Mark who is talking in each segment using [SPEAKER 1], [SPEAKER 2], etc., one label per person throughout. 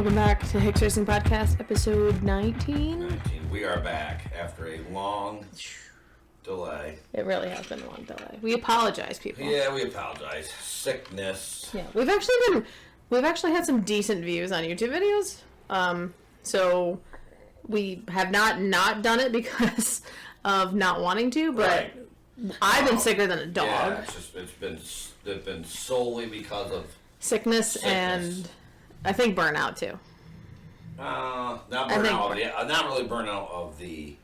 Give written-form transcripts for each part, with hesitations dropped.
[SPEAKER 1] welcome back to Hicks Racing Podcast, episode 19.
[SPEAKER 2] We are back after a long delay.
[SPEAKER 1] It really has been a long delay. We apologize, people.
[SPEAKER 2] Yeah, we apologize. Sickness.
[SPEAKER 1] Yeah, we've actually had some decent views on YouTube videos. So we have not done it because of not wanting to, but right. I've been sicker than a dog.
[SPEAKER 2] Yeah, it's been solely because of
[SPEAKER 1] sickness. And I think burnout too.
[SPEAKER 2] Not burnout. Not really burnout of the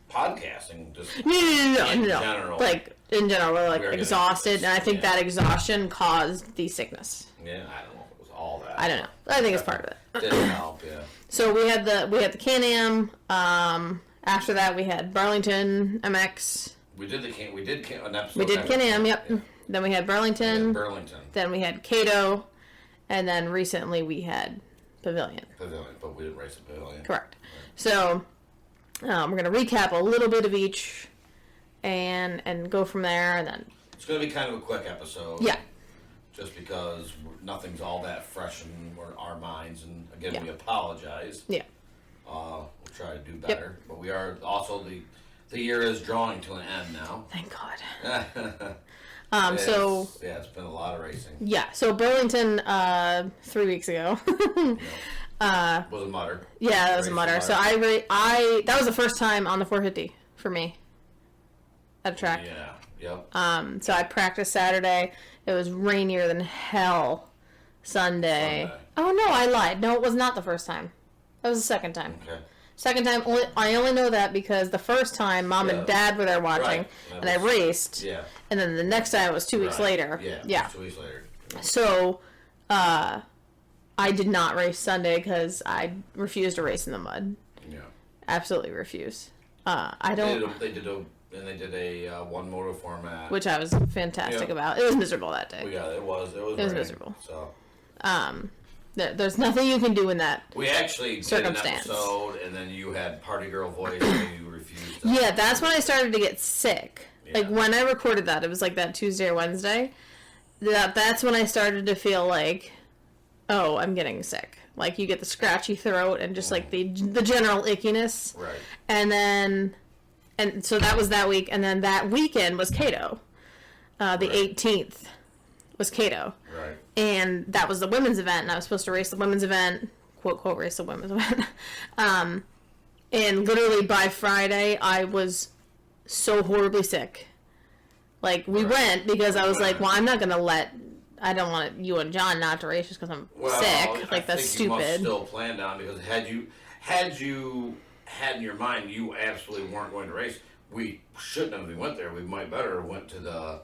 [SPEAKER 2] podcasting. Just
[SPEAKER 1] no.
[SPEAKER 2] General.
[SPEAKER 1] Like in general, we're exhausted, and I think that exhaustion caused the sickness.
[SPEAKER 2] Yeah, I don't know if it was all that.
[SPEAKER 1] I don't know. I think it's part of it.
[SPEAKER 2] Didn't help. Yeah.
[SPEAKER 1] So we had the Can-Am. After that, we had Burlington MX.
[SPEAKER 2] We did an episode.
[SPEAKER 1] We did Can-Am. Yep. Yeah. Then we had Burlington. Then we had Cato. And then recently we had Pavilion,
[SPEAKER 2] but we didn't race the Pavilion.
[SPEAKER 1] Correct. Right. So we're going to recap a little bit of each and go from there. And then
[SPEAKER 2] it's going to be kind of a quick episode.
[SPEAKER 1] Yeah.
[SPEAKER 2] Just because nothing's all that fresh in our minds. And again, we apologize.
[SPEAKER 1] Yeah.
[SPEAKER 2] We'll try to do better. Yep. But we are also, the year is drawing to an end now.
[SPEAKER 1] Thank God.
[SPEAKER 2] It's been a lot of racing.
[SPEAKER 1] Yeah, so Burlington 3 weeks ago.
[SPEAKER 2] Was a mutter.
[SPEAKER 1] Yeah, that was a mutter. So that was the first time on the 450 for me at a track.
[SPEAKER 2] Yeah, yep.
[SPEAKER 1] So I practiced Saturday. It was rainier than hell Sunday. Oh no, I lied. No, it was not the first time. That was the second time.
[SPEAKER 2] Okay.
[SPEAKER 1] Second time, I only know that because the first time Mom and Dad were there watching, and I raced.
[SPEAKER 2] Yeah.
[SPEAKER 1] And then the next time was 2 weeks later.
[SPEAKER 2] Yeah. 2 weeks later.
[SPEAKER 1] So, I did not race Sunday because I refused to race in the mud.
[SPEAKER 2] Yeah.
[SPEAKER 1] Absolutely refuse. I don't.
[SPEAKER 2] They did a one moto format,
[SPEAKER 1] which I was fantastic about. It was miserable that day.
[SPEAKER 2] It was
[SPEAKER 1] miserable.
[SPEAKER 2] So.
[SPEAKER 1] There's nothing you can do in that
[SPEAKER 2] We actually
[SPEAKER 1] circumstance.
[SPEAKER 2] Did an episode, and then you had party girl voice, and you refused.
[SPEAKER 1] Yeah, that's when I started to get sick. Yeah. Like, when I recorded that, it was like that Tuesday or Wednesday. That's when I started to feel like, oh, I'm getting sick. Like, you get the scratchy throat and just, like, the general ickiness.
[SPEAKER 2] Right.
[SPEAKER 1] And so that was that week. And then that weekend was Cato. The 18th was Cato.
[SPEAKER 2] Right.
[SPEAKER 1] And that was the women's event, and I was supposed to race the women's event, quote, quote, race the women's event. And literally by Friday, I was so horribly sick. Like, we went because I was like, well, I'm not going to I don't want you and John not to race just because I'm sick. Like, that's stupid. You must
[SPEAKER 2] still planned on, because had you had in your mind you absolutely weren't going to race, we shouldn't have even went there. We might better have went to the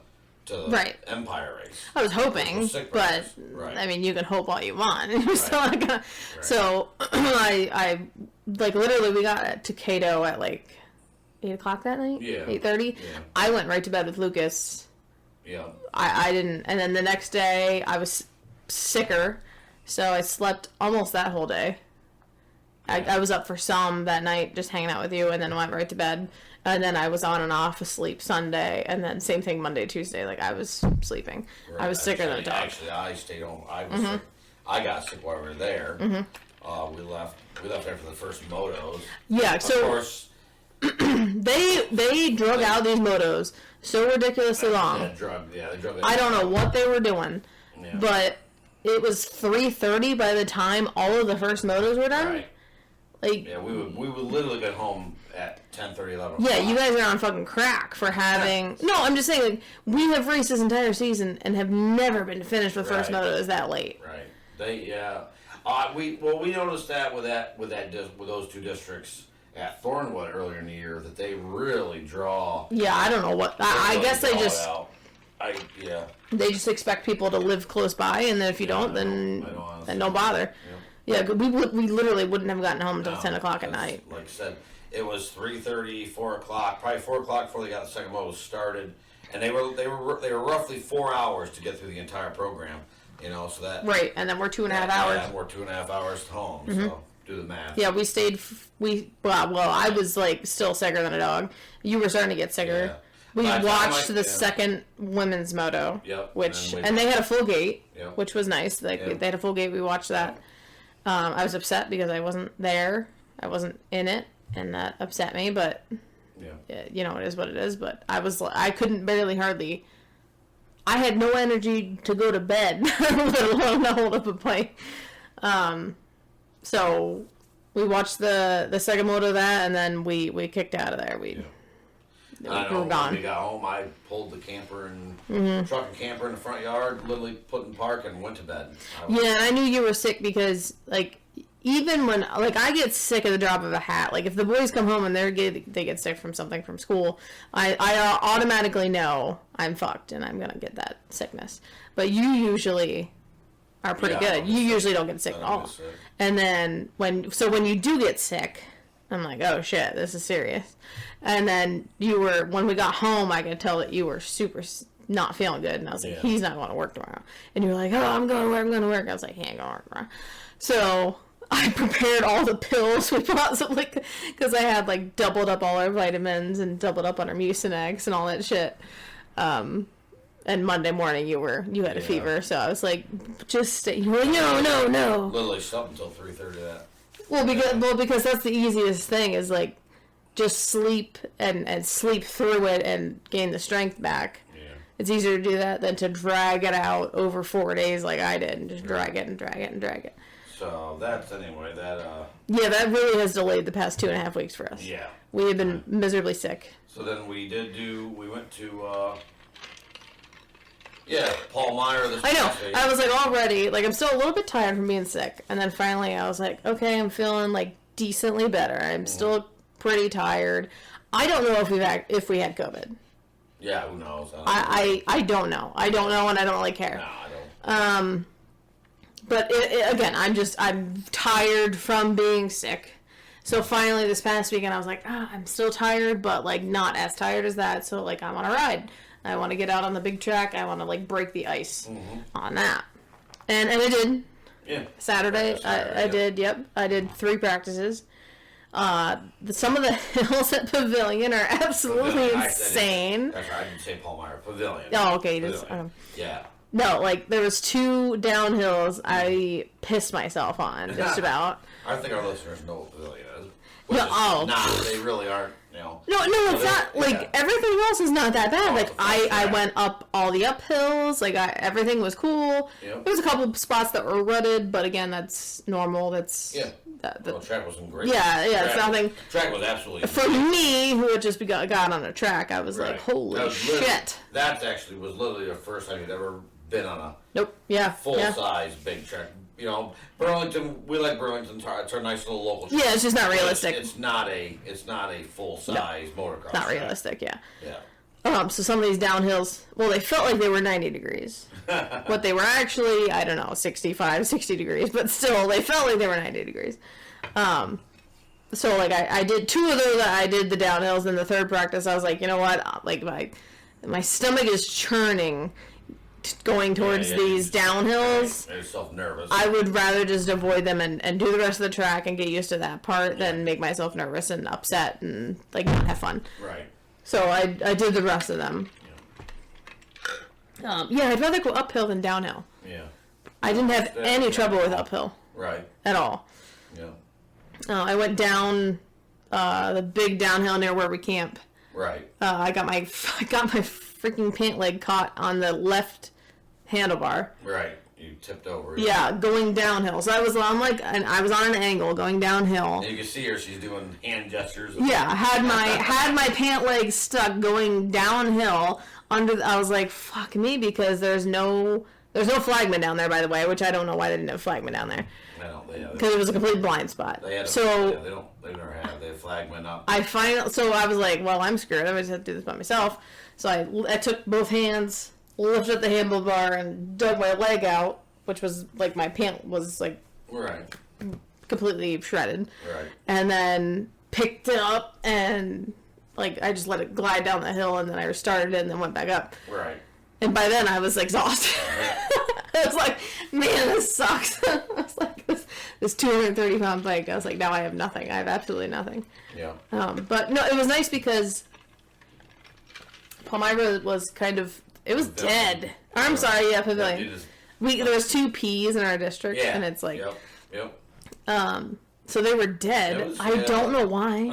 [SPEAKER 2] Empire race.
[SPEAKER 1] I was hoping, but I mean, you can hope all you want. You're still not gonna. Right. So I like literally we got to Cato at like 8:00 that night.
[SPEAKER 2] Yeah.
[SPEAKER 1] 8:30.
[SPEAKER 2] Yeah.
[SPEAKER 1] I went right to bed with Lucas.
[SPEAKER 2] Yeah.
[SPEAKER 1] I didn't, and then the next day I was sicker, so I slept almost that whole day. Yeah. I was up for some that night, just hanging out with you, and then went right to bed. And then I was on and off asleep Sunday, and then same thing Monday, Tuesday. Like, I was sleeping. Right. I was sicker than a dog.
[SPEAKER 2] Actually, I stayed home. I was sick. I got sick while we were there. Mm-hmm. We left after the first motos.
[SPEAKER 1] Yeah,
[SPEAKER 2] so of course,
[SPEAKER 1] they drug out these motos so ridiculously long.
[SPEAKER 2] They drug
[SPEAKER 1] I don't know what they were doing, but it was 3:30 by the time all of the first motos were done.
[SPEAKER 2] Right.
[SPEAKER 1] Like,
[SPEAKER 2] yeah, we would literally get home at 10:30, 11.
[SPEAKER 1] Yeah, you guys are on fucking crack for having. No, I'm just saying, like, we have raced this entire season and have never been finished with first motos that late.
[SPEAKER 2] Right. We noticed that with those two districts at Thornwood earlier in the year, that they really draw.
[SPEAKER 1] Yeah, I don't know what. I guess they just. They just expect people to live close by, and then if you don't, then don't bother. Yeah, we literally wouldn't have gotten home until 10 o'clock at night.
[SPEAKER 2] Like I said, it was 3:30, 4 o'clock, probably 4 o'clock before they got the second moto started, and they were roughly 4 hours to get through the entire program, so that
[SPEAKER 1] right, and then we're 2.5 hours.
[SPEAKER 2] Yeah, we're 2.5 hours home. Mm-hmm. So do the math.
[SPEAKER 1] Yeah, we stayed. I was like still sicker than a dog. You were starting to get sicker. Yeah. We watched the second women's moto,
[SPEAKER 2] yep.
[SPEAKER 1] and they had a full gate, which was nice. Like they had a full gate. We watched that. I was upset because I wasn't there. I wasn't in it, and that upset me, but you know, it is what it is. But I couldn't hardly, I had no energy to go to bed, let alone to hold up a plate. So we watched the second moto of that, and then we kicked out of there. We were gone.
[SPEAKER 2] When we got home, I pulled the camper and truck and camper in the front yard, literally put in park, and went to bed.
[SPEAKER 1] Yeah, I knew you were sick because, like, even when, like, I get sick at the drop of a hat. Like, if the boys come home and they get sick from something from school, I automatically know I'm fucked and I'm gonna get that sickness. But you usually are pretty good. You usually don't get sick at all. And then when you do get sick, I'm like, oh shit, this is serious. And then when we got home, I could tell that you were super not feeling good. And I was like, he's not going to work tomorrow. And you were like, oh, I'm going to work. I was like, he ain't going to work tomorrow. So I prepared all the pills we possibly could, because I had, like, doubled up all our vitamins and doubled up on our Mucinex and all that shit. And Monday morning you had a fever. So I was like, just stay. You were like, no.
[SPEAKER 2] Literally slept until 3:30 that.
[SPEAKER 1] Well, because that's the easiest thing is, like, just sleep and sleep through it and gain the strength back. Yeah. It's easier to do that than to drag it out over 4 days like I did and just drag it.
[SPEAKER 2] So that's anyway that.
[SPEAKER 1] Yeah, that really has delayed the past 2.5 weeks for us.
[SPEAKER 2] Yeah.
[SPEAKER 1] We have been miserably sick.
[SPEAKER 2] So then we went to. Paul Meyer this past week.
[SPEAKER 1] I was like already, like I'm still a little bit tired from being sick. And then finally I was like, okay, I'm feeling like decently better. I'm still pretty tired. I don't know if we had COVID.
[SPEAKER 2] Yeah, who knows?
[SPEAKER 1] I don't know. I don't know and I don't really care.
[SPEAKER 2] No, I don't.
[SPEAKER 1] But again, I'm tired from being sick. So finally this past weekend I was like, I'm still tired, but like not as tired as that. So like I'm on a ride. I want to get out on the big track. I want to, like, break the ice on that. And I did.
[SPEAKER 2] Yeah.
[SPEAKER 1] Saturday, I did, yep. I did 3 practices. Some of the hills at Pavilion are absolutely insane.
[SPEAKER 2] That's right. I didn't say Paul Meyer. Pavilion.
[SPEAKER 1] Oh, okay.
[SPEAKER 2] Yeah.
[SPEAKER 1] No, like, there was 2 downhills I pissed myself on, just about.
[SPEAKER 2] I think our listeners know what Pavilion is. They really aren't. No,
[SPEAKER 1] it's not, like, everything else is not that bad. Like, I went up all the uphills, like, everything was cool. Yep. There was a couple of spots that were rutted, but again, that's normal, that's...
[SPEAKER 2] Yeah. The track wasn't great.
[SPEAKER 1] Yeah, it's nothing...
[SPEAKER 2] Track was absolutely...
[SPEAKER 1] For me, who had just got on a track, I was like, holy shit.
[SPEAKER 2] That actually was literally the first time you'd ever been on a... Full-size big track. You know, Burlington. We like Burlington. It's our nice little local track.
[SPEAKER 1] Yeah, it's just not realistic.
[SPEAKER 2] It's not a full size motocross.
[SPEAKER 1] Not realistic. Yeah.
[SPEAKER 2] Yeah.
[SPEAKER 1] So some of these downhills, well, they felt like they were 90 degrees, but they were actually, I don't know, 65, 60 degrees, but still, they felt like they were 90 degrees. So like I did 2 of those. I did the downhills, and the third practice, I was like, you know what, like my stomach is churning. Going towards these downhills,
[SPEAKER 2] made yourself nervous.
[SPEAKER 1] I would rather just avoid them and do the rest of the track and get used to that part than make myself nervous and upset and like not have fun.
[SPEAKER 2] Right.
[SPEAKER 1] So I did the rest of them. Yeah. I'd rather go uphill than downhill.
[SPEAKER 2] Yeah.
[SPEAKER 1] I didn't have any trouble with uphill.
[SPEAKER 2] Right.
[SPEAKER 1] At all.
[SPEAKER 2] Yeah.
[SPEAKER 1] I went down the big downhill near where we camp.
[SPEAKER 2] Right.
[SPEAKER 1] I got my freaking pant leg caught on the left handlebar.
[SPEAKER 2] Right. You tipped over.
[SPEAKER 1] Yeah, going downhill. So I was on an angle going downhill.
[SPEAKER 2] And you can see her. She's doing hand gestures.
[SPEAKER 1] Yeah, had my pant leg stuck going downhill I was like, fuck me, because there's no flagman down there, by the way, which I don't know why they didn't have flagman down there. Because it was a complete blind spot.
[SPEAKER 2] They never have. They have flagman up.
[SPEAKER 1] So I was like, well, I'm screwed. I just have to do this by myself. So I took both hands, lifted up the handlebar, and dug my leg out, which was like my pant was like completely shredded. Right. And then picked it up and like I just let it glide down the hill, and then I restarted it and then went back up.
[SPEAKER 2] Right.
[SPEAKER 1] And by then I was exhausted. I was like, man, this sucks. I was like, this 230-pound bike. I was like, now I have nothing. I have absolutely nothing.
[SPEAKER 2] Yeah.
[SPEAKER 1] But no, it was nice because Palmyra was kind of, it was dead. I'm sorry, Pavilion. There was 2 P's in our district, and it's like, So they were dead. I don't know why.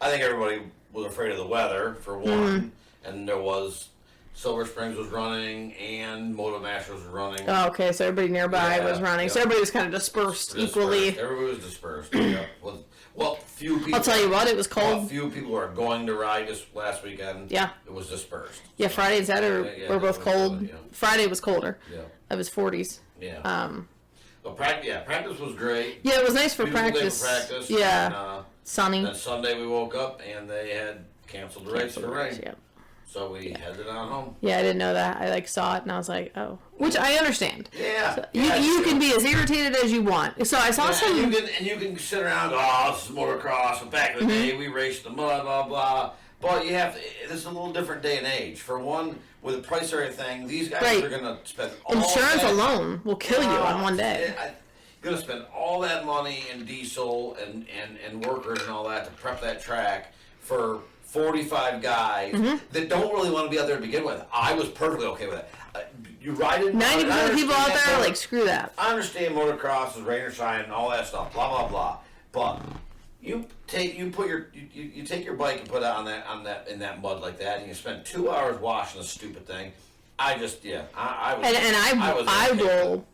[SPEAKER 2] I think everybody was afraid of the weather, for one. And there was... Silver Springs was running, and Moto Masters was running.
[SPEAKER 1] Oh, okay, so everybody nearby was running. Yep. So everybody was kind of dispersed equally.
[SPEAKER 2] Everybody was dispersed. Yep. Well, few people...
[SPEAKER 1] I'll tell you what, it was cold.
[SPEAKER 2] Well, few people are going to ride this last weekend.
[SPEAKER 1] Yeah.
[SPEAKER 2] It was dispersed.
[SPEAKER 1] Yeah, Friday and Saturday were both cold. Yeah. Friday was colder.
[SPEAKER 2] Yeah.
[SPEAKER 1] It was 40s.
[SPEAKER 2] Yeah. Well, practice was great.
[SPEAKER 1] Yeah, it was nice for
[SPEAKER 2] Beautiful
[SPEAKER 1] practice.
[SPEAKER 2] Day for practice.
[SPEAKER 1] Yeah.
[SPEAKER 2] And,
[SPEAKER 1] sunny.
[SPEAKER 2] Then Sunday we woke up, and they had canceled the race for rain.
[SPEAKER 1] Yeah.
[SPEAKER 2] So we headed on home.
[SPEAKER 1] Yeah, I didn't know that. I saw it and I was like, oh, which I understand.
[SPEAKER 2] Yeah.
[SPEAKER 1] So you can be as irritated as you want. So I saw some.
[SPEAKER 2] And you can sit around and go, oh, this is motocross. And back in the day, we raced the mud, blah blah. But you have to. This is a little different day and age. For one, with the price of everything, these guys are going to spend all
[SPEAKER 1] insurance alone will kill you on one day.
[SPEAKER 2] You're going to spend all that money in diesel and workers and all that to prep that track for 45 guys that don't really want to be out there to begin with. I was perfectly okay with it. You ride it.
[SPEAKER 1] 90% of the people out there are like, screw that.
[SPEAKER 2] I understand motocross is rain or shine and all that stuff, blah blah blah. But you take your bike and put it in that mud like that, and you spend 2 hours washing this stupid thing. I was. I
[SPEAKER 1] will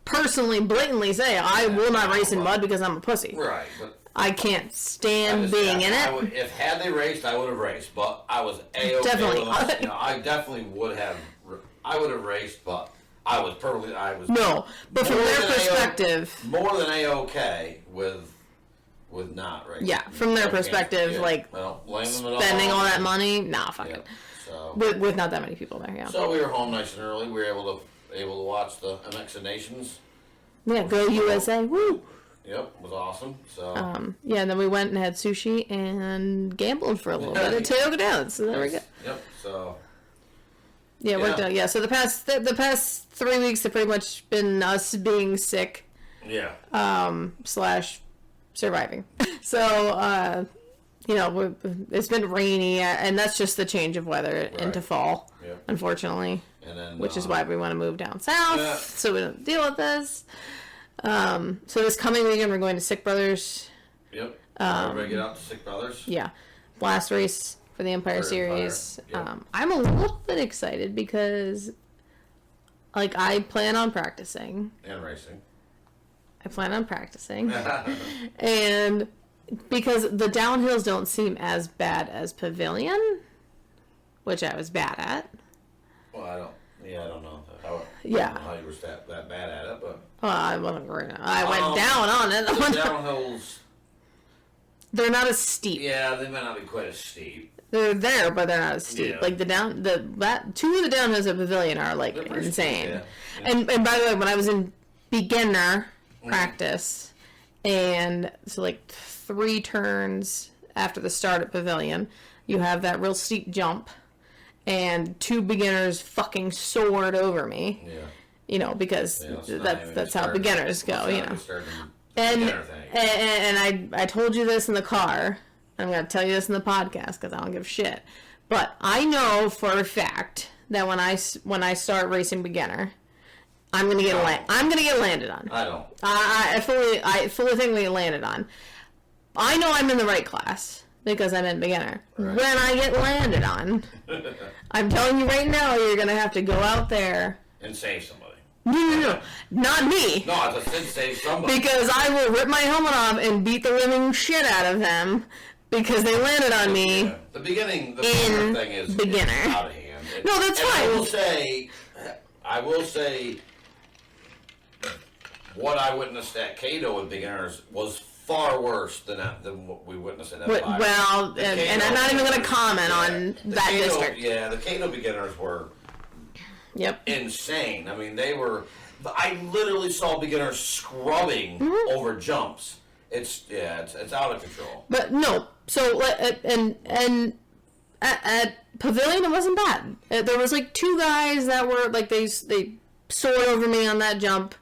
[SPEAKER 1] personally, blatantly say I will not race in mud because I'm a pussy.
[SPEAKER 2] Right, but.
[SPEAKER 1] I can't stand being in it.
[SPEAKER 2] If had they raced, I would have raced, but I was A-okay.
[SPEAKER 1] Definitely.
[SPEAKER 2] I definitely would have. I would have raced, but I was perfectly.
[SPEAKER 1] No, but from their perspective,
[SPEAKER 2] more than A-okay with not racing.
[SPEAKER 1] Yeah, from their perspective, spending all that money, nah, fuck it.
[SPEAKER 2] So
[SPEAKER 1] with not that many people there, yeah.
[SPEAKER 2] So we were home nice and early. We were able to watch the MX of Nations.
[SPEAKER 1] Yeah, go USA, woo!
[SPEAKER 2] Yep, it was awesome. So
[SPEAKER 1] and then we went and had sushi and gambled for a little bit at Toyota Downs. So there we go.
[SPEAKER 2] Yep. So
[SPEAKER 1] it worked out. Yeah. So the past 3 weeks have pretty much been us being sick.
[SPEAKER 2] Yeah.
[SPEAKER 1] / surviving. So it's been rainy, and that's just the change of weather into fall. Yep. Unfortunately.
[SPEAKER 2] And then,
[SPEAKER 1] which is why we want to move down south so we don't deal with this. So this coming weekend we're going to Sick Brothers.
[SPEAKER 2] Yep. Everybody get out to Sick Brothers.
[SPEAKER 1] Yeah. Last race for the Empire Series. Yep. I'm a little bit excited because I plan on practicing.
[SPEAKER 2] And racing.
[SPEAKER 1] I plan on practicing. And because the downhills don't seem as bad as Pavilion, which I was bad at.
[SPEAKER 2] Well, I don't know. I don't know how you were that bad at it, but...
[SPEAKER 1] Well, I wasn't great. I went down on it.
[SPEAKER 2] The downhills...
[SPEAKER 1] They're not as steep.
[SPEAKER 2] Yeah, they might not be quite as steep.
[SPEAKER 1] They're there, but they're not as steep. Yeah. Like two of the downhills at Pavilion are insane.
[SPEAKER 2] Steep, yeah.
[SPEAKER 1] And by the way, when I was in beginner practice, and so 3 turns after the start at Pavilion, you have that real steep jump. And 2 beginners fucking soared over me. Yeah. Because that's how beginners go, And I told you this in the car. I'm going to tell you this in the podcast because I don't give a shit. But I know for a fact that when I start racing beginner, I'm going to get landed on.
[SPEAKER 2] I don't.
[SPEAKER 1] I fully think we get landed on. I know I'm in the right class. Because I'm in beginner. Right. When I get landed on, I'm telling you right now, you're going to have to go out there.
[SPEAKER 2] And save somebody.
[SPEAKER 1] No. Not me.
[SPEAKER 2] No, I just said save somebody.
[SPEAKER 1] Because I will rip my helmet off and beat the living shit out of them. Because they landed on me.
[SPEAKER 2] Yeah. The beginning thing is out of hand.
[SPEAKER 1] No, that's fine.
[SPEAKER 2] I will say, what I witnessed at Cato with beginners was far worse than what we witnessed in Empire.
[SPEAKER 1] Well, and I'm not even going to comment on that district.
[SPEAKER 2] Yeah, the Cato beginners were insane. I mean, they were... I literally saw beginners scrubbing over jumps. It's out of control.
[SPEAKER 1] But no, so and at Pavilion it wasn't bad. There was 2 guys that were they soared over me on that jump.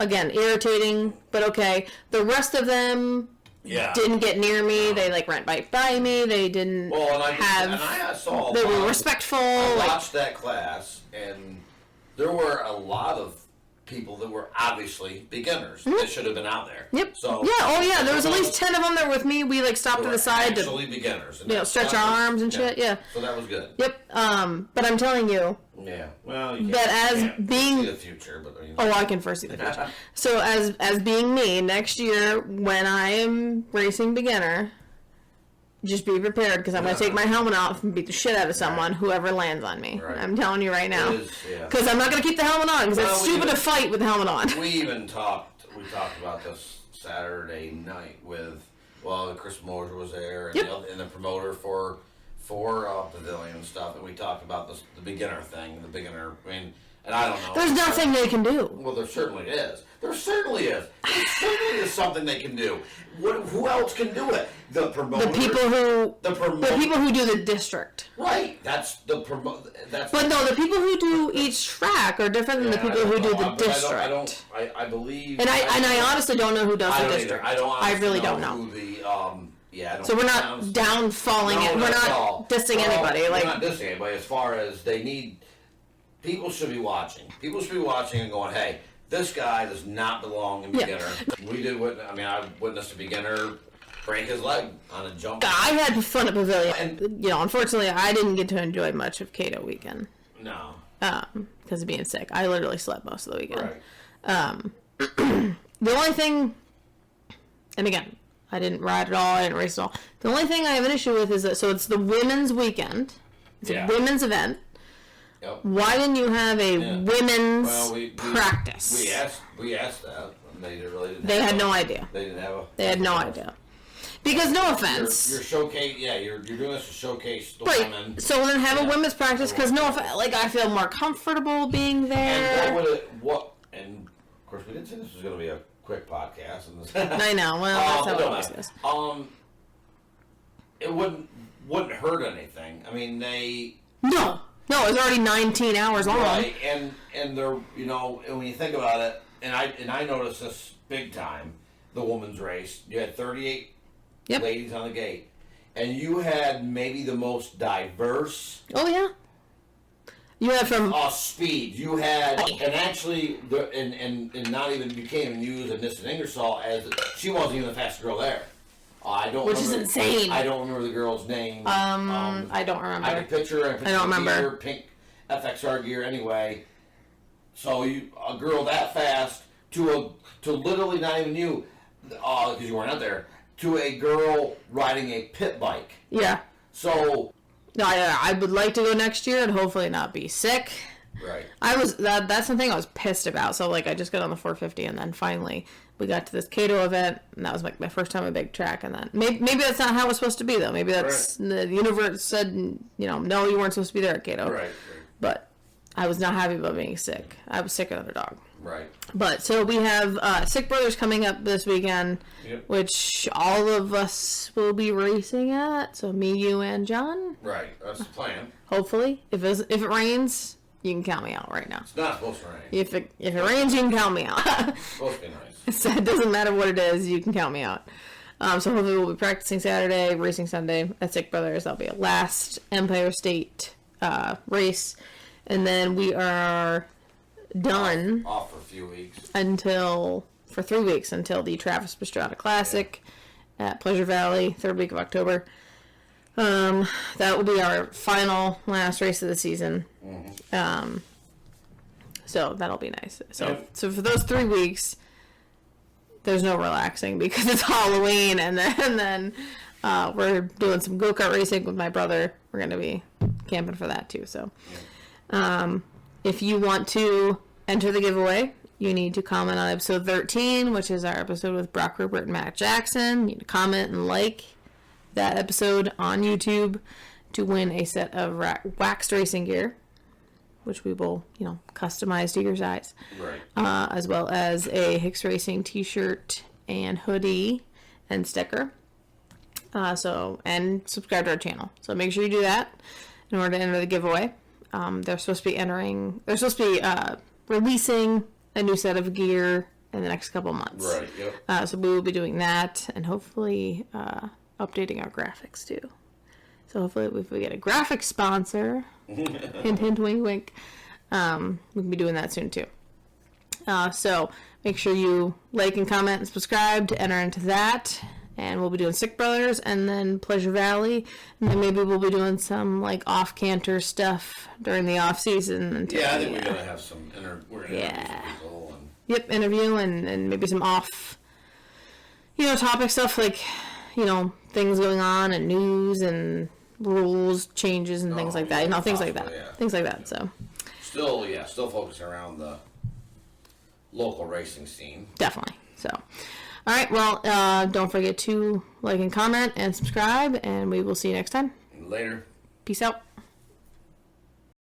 [SPEAKER 1] Again, irritating, but okay. The rest of them didn't get near me. They ran right by me. They didn't they were respectful.
[SPEAKER 2] I watched that class, and there were a lot of people that were obviously beginners that should have been out there.
[SPEAKER 1] Yep.
[SPEAKER 2] So
[SPEAKER 1] there was at least 10 of them there with me. We stopped to the side
[SPEAKER 2] to beginners.
[SPEAKER 1] Stretch our arms and shit. Yeah.
[SPEAKER 2] So that was good.
[SPEAKER 1] Yep. But I'm telling you.
[SPEAKER 2] Yeah. Well, you
[SPEAKER 1] can't
[SPEAKER 2] see the future, but
[SPEAKER 1] I can foresee the future. So as being me, next year when I am racing beginner, just be prepared because I'm going to take my helmet off and beat the shit out of someone, whoever lands on me. Right. I'm telling you right now. Because I'm not going to keep the helmet on because it's stupid to fight with the helmet on.
[SPEAKER 2] We talked about this Saturday night with, Chris Moser was there and the promoter for Pavilion and stuff, and we talked about the beginner thing, and I don't know.
[SPEAKER 1] There's nothing they can do.
[SPEAKER 2] Well, there certainly is. There certainly is something they can do. Who else can do it? The promoter.
[SPEAKER 1] The people who do the district.
[SPEAKER 2] Right. That's the promoter.
[SPEAKER 1] But no, the people who do each track are different than the people who do the district.
[SPEAKER 2] I believe.
[SPEAKER 1] And I honestly don't know who does the district.
[SPEAKER 2] I
[SPEAKER 1] really don't know.
[SPEAKER 2] Who the
[SPEAKER 1] so we're not downfalling it. We're not dissing anybody.
[SPEAKER 2] We're not dissing anybody. As far as people should be watching. People should be watching and going, hey, this guy does not belong in beginner. I witnessed a beginner break his leg on a jump.
[SPEAKER 1] I had fun at Pavilion. And, unfortunately, I didn't get to enjoy much of Cato weekend.
[SPEAKER 2] No.
[SPEAKER 1] Because of being sick. I literally slept most of the weekend.
[SPEAKER 2] Right.
[SPEAKER 1] The only thing, and again, I didn't ride at all, I didn't race at all. The only thing I have an issue with is that, so it's the women's weekend. It's a women's event.
[SPEAKER 2] Yep.
[SPEAKER 1] Why didn't you have a women's practice?
[SPEAKER 2] We asked that.
[SPEAKER 1] They had no idea.
[SPEAKER 2] They didn't have a.
[SPEAKER 1] They had no idea. Because no offense.
[SPEAKER 2] You're showcase. Yeah, you're doing this to showcase the women.
[SPEAKER 1] So then have a women's practice because no offense. I feel more comfortable being there.
[SPEAKER 2] And of course we didn't say this was going to be a quick podcast.
[SPEAKER 1] I know. Well, that's how it always is.
[SPEAKER 2] It wouldn't hurt anything. I mean,
[SPEAKER 1] No, it was already 19 hours long.
[SPEAKER 2] Right, and they're and when you think about it, and I noticed this big time, the women's race. You had 38 ladies on the gate, and you had maybe the most diverse.
[SPEAKER 1] Oh yeah. You had from
[SPEAKER 2] speed. You had and actually and not even you can't even use Anissa Ingersoll as she wasn't even the fastest girl there. Which is
[SPEAKER 1] insane.
[SPEAKER 2] I don't remember the girl's name.
[SPEAKER 1] I don't remember.
[SPEAKER 2] I can picture her.
[SPEAKER 1] I don't remember.
[SPEAKER 2] Pink FXR gear anyway. So a girl that fast to literally not even you, because you weren't out there, to a girl riding a pit bike.
[SPEAKER 1] Yeah.
[SPEAKER 2] So.
[SPEAKER 1] No, I would like to go next year and hopefully not be sick.
[SPEAKER 2] Right.
[SPEAKER 1] That's the thing I was pissed about. So I just got on the 450 and then finally we got to this Cato event and that was my first time at a big track, and then maybe that's not how it's supposed to be though. Maybe that's the universe said, no, you weren't supposed to be there at Cato.
[SPEAKER 2] Right.
[SPEAKER 1] But I was not happy about being sick. I was sick of the dog.
[SPEAKER 2] Right.
[SPEAKER 1] But so we have Sick Brothers coming up this weekend, which all of us will be racing at. So me, you, and John.
[SPEAKER 2] Right. That's the plan.
[SPEAKER 1] Hopefully, if it rains, you can count me out right now.
[SPEAKER 2] It's not supposed to rain.
[SPEAKER 1] If it rains, you can count me out.
[SPEAKER 2] It's supposed to be nice.
[SPEAKER 1] So it doesn't matter what it is, you can count me out. So hopefully we'll be practicing Saturday, racing Sunday at Sick Brothers. That'll be a last Empire State race, and then we are done
[SPEAKER 2] off for a few weeks
[SPEAKER 1] for 3 weeks until the Travis Pastrana Classic at Pleasure Valley, 3rd week of October. That will be our last race of the season. Mm-hmm. So that'll be nice. So for those 3 weeks, there's no relaxing because it's Halloween, and then we're doing some go-kart racing with my brother. We're going to be camping for that too. So, if you want to enter the giveaway, you need to comment on episode 13, which is our episode with Brock Rupert and Matt Jackson. You need to comment and like that episode on YouTube to win a set of waxed racing gear, which we will, customize to your size.
[SPEAKER 2] Right.
[SPEAKER 1] As well as a Hicks Racing t-shirt and hoodie and sticker. And subscribe to our channel. So make sure you do that in order to enter the giveaway. They're supposed to be releasing a new set of gear in the next couple months.
[SPEAKER 2] Right, yep.
[SPEAKER 1] So we will be doing that and hopefully updating our graphics too. So hopefully if we get a graphic sponsor, hint, hint, wink, wink, we can be doing that soon too. So make sure you like and comment and subscribe to enter into that. And we'll be doing Sick Brothers and then Pleasure Valley. And then maybe we'll be doing some like off-canter stuff during the off-season.
[SPEAKER 2] Yeah, I think we're going to have some we're gonna interview some people.
[SPEAKER 1] Yep, interview and maybe some off, topic stuff like, things going on and news and rules changes and things like that. Things like that. Yeah. Things like that, so.
[SPEAKER 2] Still focusing around the local racing scene.
[SPEAKER 1] Definitely, so. All right, well, don't forget to like and comment and subscribe, and we will see you next time.
[SPEAKER 2] Later.
[SPEAKER 1] Peace out.